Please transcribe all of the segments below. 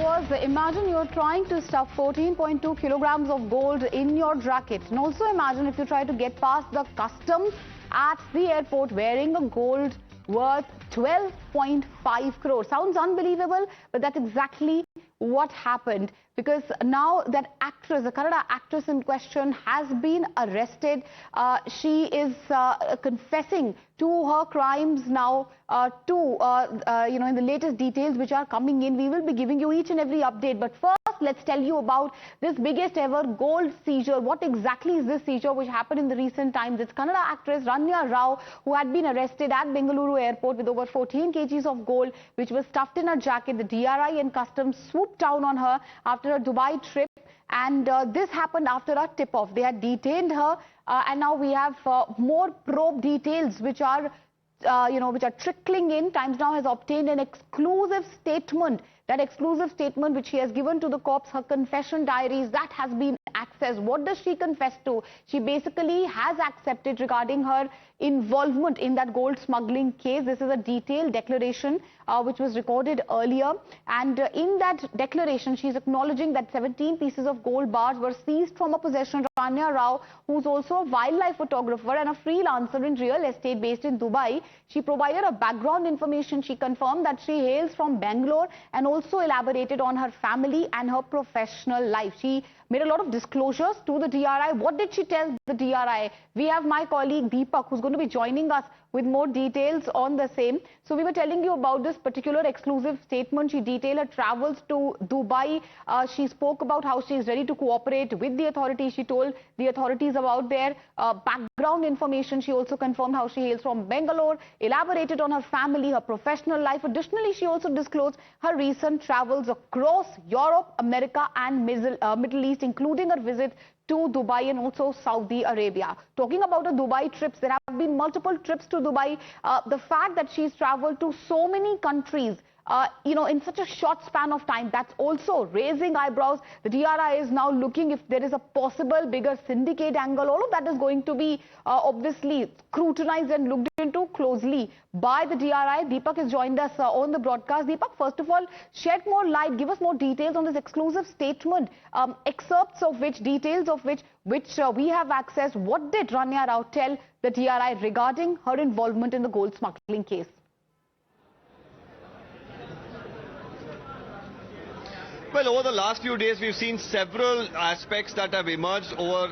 was, imagine you're trying to stuff 14.2 kilograms of gold in your jacket. And also imagine if you try to get past the customs at the airport wearing a gold worth 12.5 crores. Sounds unbelievable, but that's exactly what happened, because now that actress, the Kannada actress in question, has been arrested. She is confessing to her crimes now. In the latest details which are coming in, we will be giving you each and every update. But first, let's tell you about this biggest ever gold seizure. What exactly is this seizure which happened in the recent times? It's Kannada actress Ranya Rao, who had been arrested at Bengaluru airport with over 14 kgs of gold, which was stuffed in her jacket. The DRI and customs swooped down on her after a Dubai trip. And this happened after a tip-off. They had detained her, and now we have more probe details which are trickling in. Times Now has obtained an exclusive statement. That exclusive statement which she has given to the cops, her confession diaries, that has been accessed. What does she confess to? She basically has accepted regarding her involvement in that gold smuggling case. This is a detailed declaration which was recorded earlier. And in that declaration, she's acknowledging that 17 pieces of gold bars were seized from her possession. Ranya Rao, who's also a wildlife photographer and a freelancer in real estate based in Dubai, she provided a background information. She confirmed that she hails from Bangalore and also elaborated on her family and her professional life. She made a lot of disclosures to the DRI. What did she tell the DRI? We have my colleague Deepak, who's going to be joining us with more details on the same. So we were telling you about this particular exclusive statement. She detailed her travels to Dubai. She spoke about how she is ready to cooperate with the authorities. She told the authorities about their background information. She also confirmed how she hails from Bangalore, elaborated on her family, her professional life. Additionally, she also disclosed her recent travels across Europe, America and Middle East, including her visit to Dubai and also Saudi Arabia. Talking about her Dubai trips, there have been multiple trips to Dubai. The fact that she's traveled to so many countries, in such a short span of time, that's also raising eyebrows. The DRI is now looking if there is a possible bigger syndicate angle. All of that is going to be obviously scrutinized and looked into closely by the DRI. Deepak has joined us on the broadcast. Deepak, first of all, shed more light, give us more details on this exclusive statement, excerpts of which, details of which we have accessed. What did Ranya Rao tell the DRI regarding her involvement in the gold smuggling case? Well, over the last few days, we've seen several aspects that have emerged over,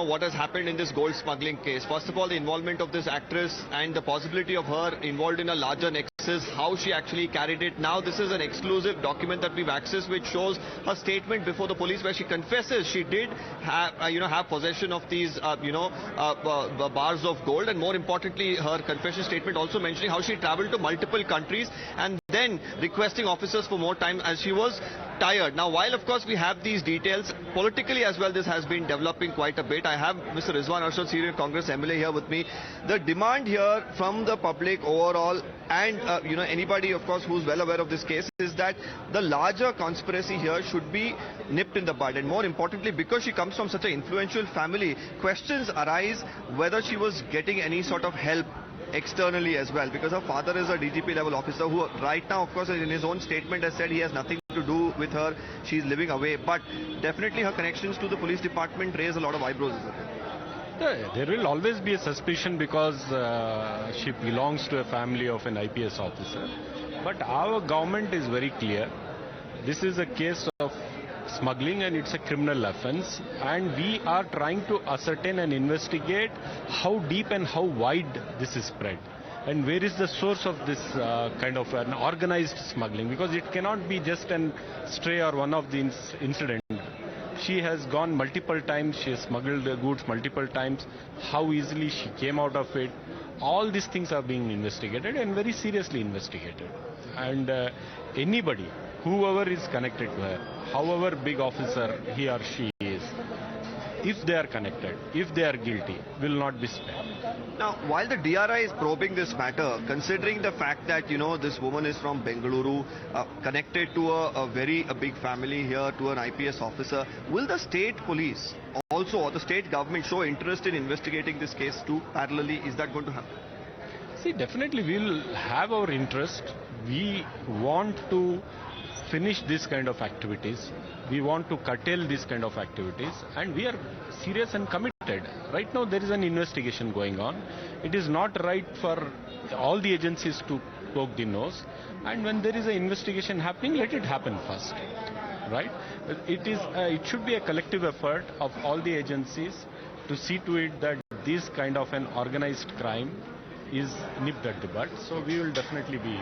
what has happened in this gold smuggling case. First of all, the involvement of this actress and the possibility of her involved in a larger nexus, how she actually carried it. Now, this is an exclusive document that we've accessed, which shows her statement before the police, where she confesses she did have possession of these, bars of gold. And more importantly, her confession statement also mentioning how she traveled to multiple countries and then requesting officers for more time as she was tired. Now, while of course we have these details, politically as well, this has been developing quite a bit. I have Mr. Rizwan Arshad, Senior Congress MLA, here with me. The demand here from the public overall and anybody of course who's well aware of this case is that the larger conspiracy here should be nipped in the bud. And more importantly, because she comes from such an influential family, questions arise whether she was getting any sort of help externally as well, because her father is a DGP level officer who right now, of course, in his own statement has said he has nothing to do with her. She's living away, but definitely her connections to the police department raise a lot of eyebrows. Yeah, there will always be a suspicion because she belongs to a family of an IPS officer. But our government is very clear. This is a case of smuggling and it's a criminal offense, and we are trying to ascertain and investigate how deep and how wide this is spread and where is the source of this kind of an organized smuggling, because it cannot be just an stray or one of the incident. She has gone multiple times, she has smuggled the goods multiple times, how easily she came out of it. All these things are being investigated and very seriously investigated, and anybody, whoever is connected to her, however big officer he or she is, if they are connected, if they are guilty, will not be spared. Now, while the DRI is probing this matter, considering the fact that, this woman is from Bengaluru, connected to a very big family here, to an IPS officer, will the state police also, or the state government, show interest in investigating this case too, parallelly? Is that going to happen? See, definitely we will have our interest. We want to finish this kind of activities. We want to curtail this kind of activities, and we are serious and committed. Right now there is an investigation going on. It is not right for all the agencies to poke the nose, and when there is an investigation happening, let it happen first. Right? It should be a collective effort of all the agencies to see to it that this kind of an organized crime is nipped at the bud. So we will definitely be.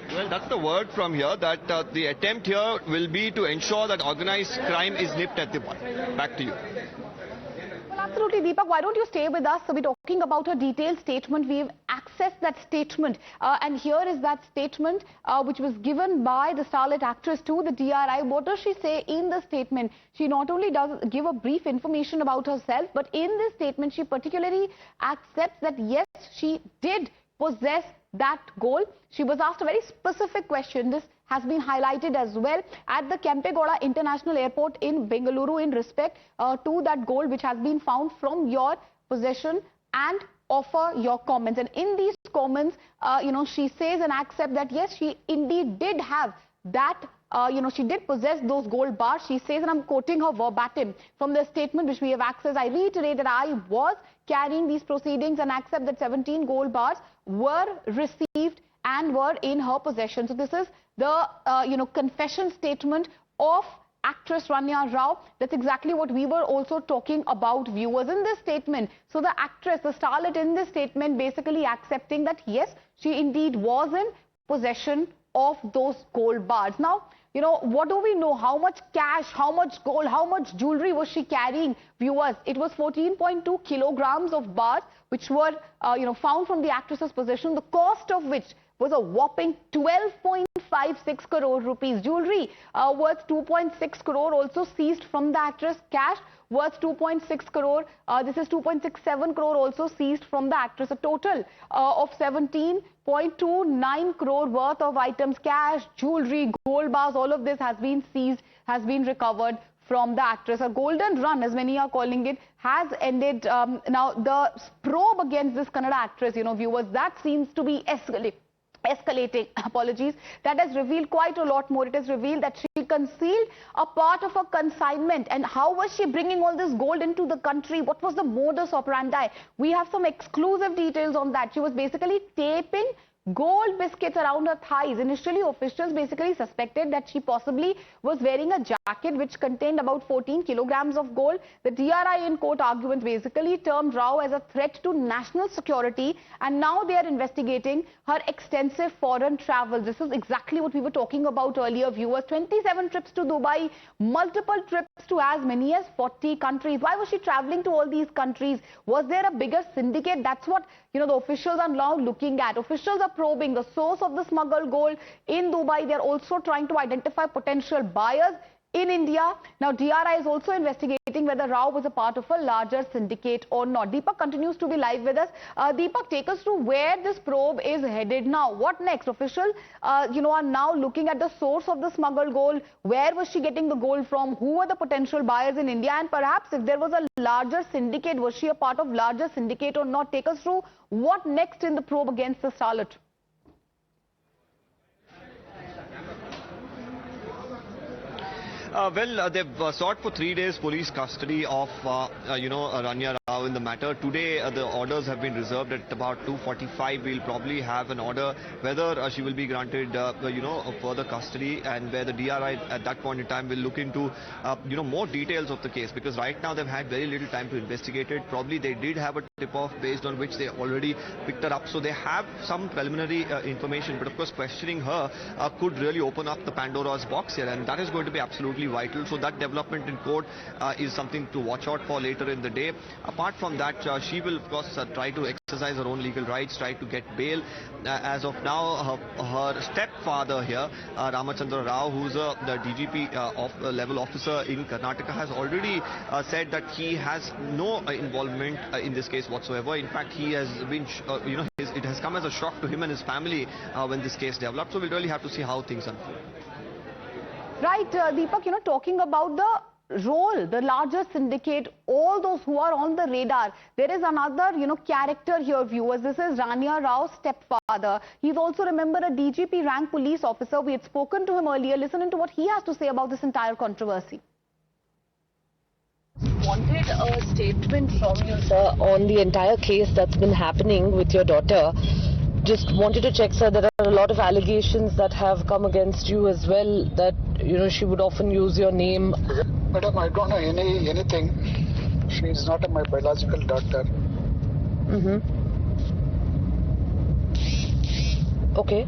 Well, that's the word from here, that the attempt here will be to ensure that organized crime is nipped at the bud. Back to you. Well, absolutely, Deepak. Why don't you stay with us? So we're talking about a detailed statement. We've accessed that statement. And here is that statement which was given by the starlet actress to the DRI. What does she say in the statement? She not only does give a brief information about herself, but in this statement, she particularly accepts that, yes, she did possess that gold. She was asked a very specific question. This has been highlighted as well at the Kempegowda International Airport in Bengaluru in respect to that gold which has been found from your possession, and offer your comments. And in these comments, she says and accepts that yes, she indeed did have that. She did possess those gold bars. She says, and I'm quoting her verbatim from the statement which we have accessed, I reiterate that I was carrying these proceedings and accept that 17 gold bars were received and were in her possession. So this is the, confession statement of actress Ranya Rao. That's exactly what we were also talking about, viewers, in this statement. So the actress, the starlet in this statement, basically accepting that yes, she indeed was in possession of those gold bars. Now, what do we know? How much cash, how much gold, how much jewelry was she carrying, viewers? It was 14.2 kilograms of bars which were, found from the actress's possession, the cost of which was a whopping 12.56 crore rupees. Jewelry worth 2.6 crore also seized from the actress. Cash worth 2.6 crore. This is 2.67 crore also seized from the actress. A total of 17.29 crore worth of items, cash, jewelry, gold bars, all of this has been seized, has been recovered from the actress. A golden run, as many are calling it, has ended. Now, the probe against this Kannada actress, viewers, that seems to be escalating, apologies, that has revealed quite a lot more. It has revealed that she concealed a part of a consignment. And how was she bringing all this gold into the country? What was the modus operandi? We have some exclusive details on that. She was basically taping gold biscuits around her thighs. Initially, officials basically suspected that she possibly was wearing a jacket which contained about 14 kilograms of gold. The DRI in court argument basically termed Rao as a threat to national security, and now they are investigating her extensive foreign travel. This is exactly what we were talking about earlier, viewers. 27 trips to Dubai, multiple trips to as many as 40 countries. Why was she traveling to all these countries? Was there a bigger syndicate? That's what the officials are now looking at. Officials are probing the source of the smuggled gold in Dubai. They're also trying to identify potential buyers in India. Now, DRI is also investigating whether Rao was a part of a larger syndicate or not. Deepak continues to be live with us. Deepak, take us to where this probe is headed now. What next? Officials, are now looking at the source of the smuggled gold. Where was she getting the gold from? Who were the potential buyers in India? And perhaps if there was a larger syndicate, was she a part of larger syndicate or not? Take us through what next in the probe against the starlet. They've sought for 3 days police custody of, Ranya Rao in the matter. Today, the orders have been reserved at about 2:45. We'll probably have an order whether she will be granted, further custody, and where the DRI at that point in time will look into, more details of the case, because right now they've had very little time to investigate it. Probably they did have a tip-off based on which they already picked her up. So they have some preliminary information, but of course questioning her could really open up the Pandora's box here, and that is going to be absolutely vital. So that development in court is something to watch out for later in the day. Apart from that, she will of course try to exercise her own legal rights, try to get bail. As of now, her stepfather here, Ramachandra Rao, who's the DGP level officer in Karnataka, has already said that he has no involvement in this case whatsoever. In fact, he has been, it has come as a shock to him and his family when this case developed. So we'll really have to see how things unfold. Right, Deepak, talking about the role, the larger syndicate, all those who are on the radar. There is another, character here, viewers. This is Ranya Rao's stepfather. He's also, remember, a DGP rank police officer. We had spoken to him earlier. Listen to what he has to say about this entire controversy. Wanted a statement from you, sir, on the entire case that's been happening with your daughter. Just wanted to check, sir, there are a lot of allegations that have come against you as well, that, she would often use your name. Madam, I don't know anything. She is not my biological daughter. Okay.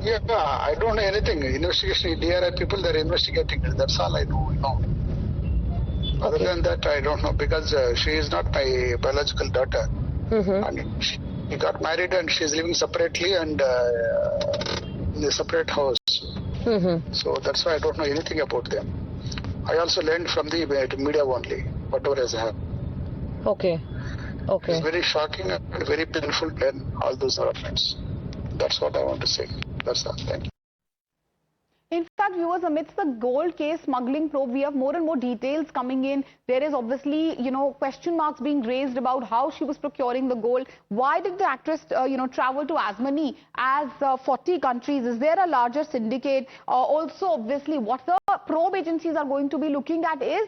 Yeah, I don't know anything. Investigation, DRI people, they're investigating it. That's all I know. Other than that, I don't know, because she is not my biological daughter. And she got married and she's living separately and in a separate house. So that's why I don't know anything about them. I also learned from the media only, whatever has happened. Okay. It's very shocking and very painful when all those developments. That's what I want to say. That's all. Thank you. In fact, viewers, amidst the gold case smuggling probe, we have more and more details coming in. There is obviously, question marks being raised about how she was procuring the gold. Why did the actress, travel to as many as 40 countries? Is there a larger syndicate? Also, obviously, what the probe agencies are going to be looking at is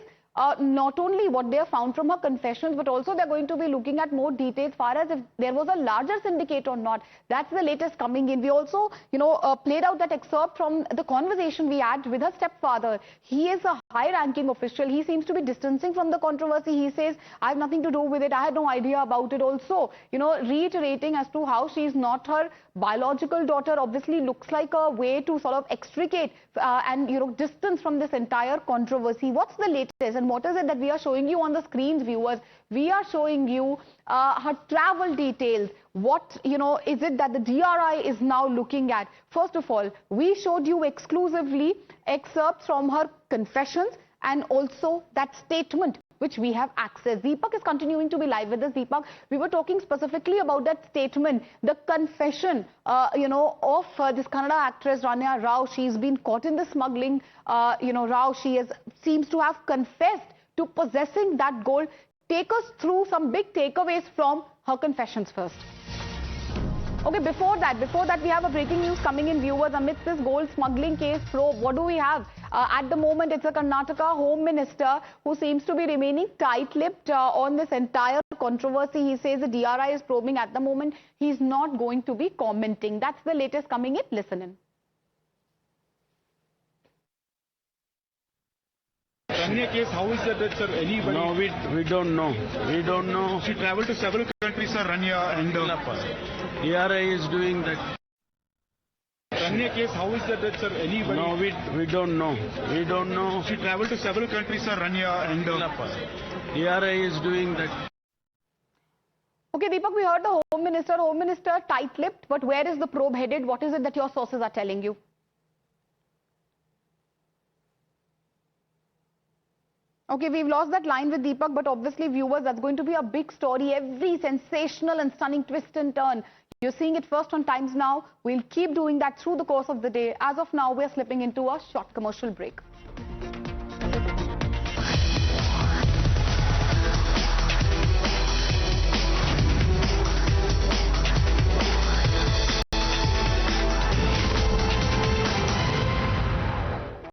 not only what they have found from her confessions, but also they're going to be looking at more details as far as if there was a larger syndicate or not. That's the latest coming in. We also, played out that excerpt from the conversation we had with her stepfather. He is a high-ranking official. He seems to be distancing from the controversy. He says, I have nothing to do with it. I had no idea about it. Also, reiterating as to how she is not her biological daughter. Obviously looks like a way to sort of extricate and, distance from this entire controversy. What's the latest? And what is it that we are showing you on the screens, viewers? We are showing you her travel details. What, is it that the DRI is now looking at? First of all, we showed you exclusively excerpts from her confessions and also that statement which we have access. Deepak is continuing to be live with us. Deepak, we were talking specifically about that statement, the confession, of this Kannada actress Ranya Rao. She's been caught in the smuggling. Rao, seems to have confessed to possessing that gold. Take us through some big takeaways from her confessions first. Okay, before that, we have a breaking news coming in, viewers. Amidst this gold smuggling case probe, what do we have? At the moment, it's a Karnataka Home Minister who seems to be remaining tight-lipped on this entire controversy. He says the DRI is probing at the moment. He's not going to be commenting. That's the latest coming in. Listen in. Ranya case, how is that, sir? Anybody? No, we don't know. We don't know. She traveled to several countries, sir, Ranya, and DRI is doing that. Ranya case, how is that, sir? Anybody? No, we don't know. We don't know. She traveled to several countries, sir, Ranya, and DRI is doing that. Okay, Deepak, we heard the Home Minister tight-lipped, but where is the probe headed? What is it that your sources are telling you? Okay, we've lost that line with Deepak, but obviously, viewers, that's going to be a big story. Every sensational and stunning twist and turn. You're seeing it first on Times Now. We'll keep doing that through the course of the day. As of now, we're slipping into a short commercial break.